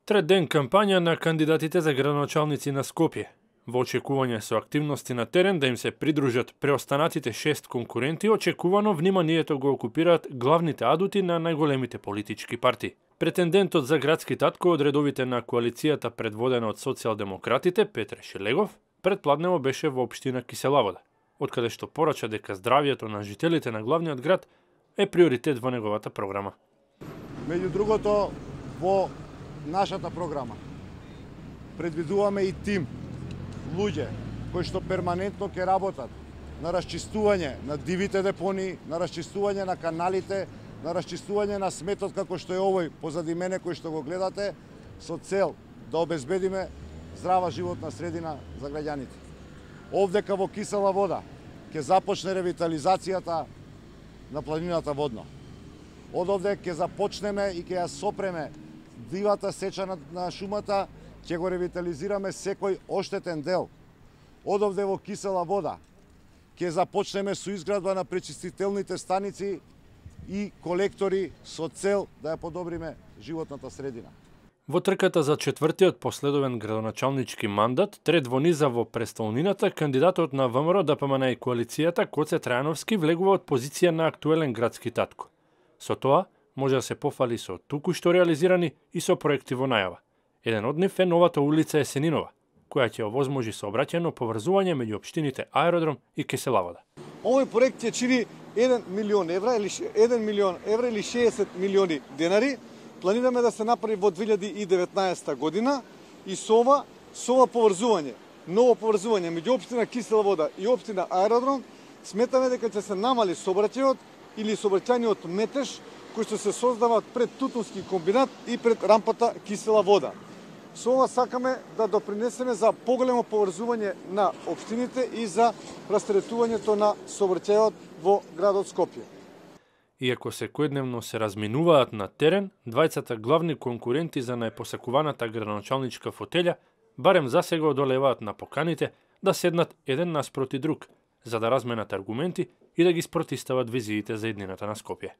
Трет ден кампања на кандидатите за градоначалници на Скопје. Во очекување со активности на терен да им се придружат преостанатите 6 конкуренти, очекувано вниманието го окупираат главните адути на најголемите политички партии. Претендентот за градски татко од редовите на коалицијата предводена од социјалдемократите Петре Шелегов предпладнево беше во општина Киселавода, откаде што порача дека здравјето на жителите на главниот град е приоритет во неговата програма. Меѓу другото, во нашата програма предвидуваме и тим луѓе кои што перманентно ќе работат на расчистување на дивите депонии, на расчистување на каналите, на расчистување на сметот како што е овој позади мене кој што го гледате, со цел да обезбедиме здрава животна средина за граѓаните. Овдека во Киселавода ќе започне ревитализацијата на планината Водно. Од овде ќе започнеме и ќе ја сопреме дивата сеча на шумата, ќе го ревитализираме секој оштетен дел. Од овде во Киселавода ќе започнеме со изградба на пречистителните станици и колектори со цел да ја подобриме животната средина. Во трката за четвртиот последовен градоначалнички мандат, трет во низа во престолнината, кандидатот на ВМРО ДПМН и коалицијата Гоце Трајановски влегува од позиција на актуелен градски татко. Со тоа може да се пофали со туку што реализирани и со проекти во најава. Еден од нив е новата улица Есенинова, која ќе овозможи сообраќајно поврзување меѓу општините Аеродром и Киселавода. Овој проект ќе чини 1 милион евра или 60 милиони денари. Планираме да се направи во 2019 година и со ова поврзување, ново поврзување меѓу општина Киселавода и општина Аеродром, сметаме дека ќе се намали сообраќајот или сообраќајниот метеж кои што се создаваат пред Тутунски комбинат и пред рампата Киселавода. Со ова сакаме да допринесеме за поголемо поврзување на општините и за растретувањето на сообраќајот во градот Скопје. Иако секојдневно се разминуваат на терен, двајцата главни конкуренти за најпосакуваната градоначалничка фотелја барем засега одолеваат на поканите да седнат еден наспроти друг, за да разменат аргументи и да ги спротистават визиите за иднината на Скопје.